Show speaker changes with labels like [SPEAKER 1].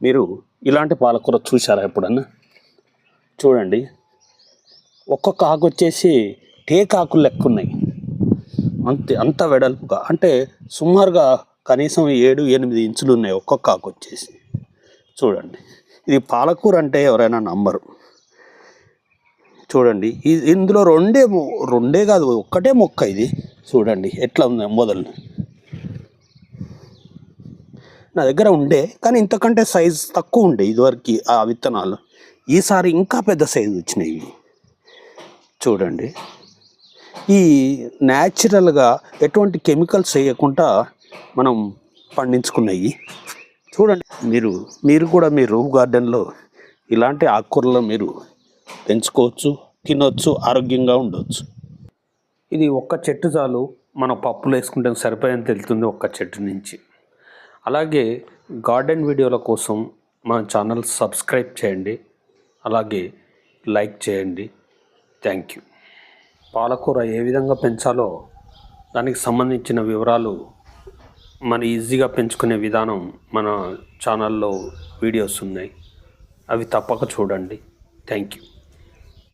[SPEAKER 1] మీరు ఇలాంటి పాలకూర చూసారా ఎప్పుడన్నా? చూడండి, ఒక్కొక్క ఆకు వచ్చేసి టేకాకులు లెక్క ఉన్నాయి. అంత వెడల్పుగా, అంటే సుమారుగా కనీసం 7-8 ఇంచులు ఉన్నాయి ఒక్కొక్క ఆకు వచ్చేసి. చూడండి, ఇది పాలకూర అంటే ఎవరైనా నమ్మరు. చూడండి, ఇందులో రెండే కాదు, ఒక్కటే మొక్క ఇది. చూడండి ఎట్లా ఉంది మొదలు. నా దగ్గర ఉండే, కానీ ఇంతకంటే సైజు తక్కువ ఉండే ఇదివరకు ఆ విత్తనాలు. ఈసారి ఇంకా పెద్ద సైజు వచ్చినాయి. చూడండి, ఈ న్యాచురల్గా ఎటువంటి కెమికల్స్ వేయకుండా మనం పండించుకున్నాయి. చూడండి, మీరు కూడా మీ రూఫ్ గార్డెన్లో ఇలాంటి ఆకుకూరలు మీరు పెంచుకోవచ్చు, తినవచ్చు, ఆరోగ్యంగా ఉండవచ్చు. ఇది ఒక్క చెట్టు చాలు, మనం పప్పులు వేసుకుంటే సరిపోయేంత వెళ్తుంది ఒక్క చెట్టు నుంచి. అలాగే గార్డెన్ వీడియోల కోసం మా ఛానల్ సబ్స్క్రైబ్ చేయండి, అలాగే లైక్ చేయండి. Thank you. పాలకూర ఏ విధంగా పెంచాలో దానికి సంబంధించిన వివరాలు, మన ఈజీగా పెంచుకునే విధానం మన ఛానల్లో వీడియోస్ ఉన్నాయి, అవి తప్పక చూడండి. Thank you.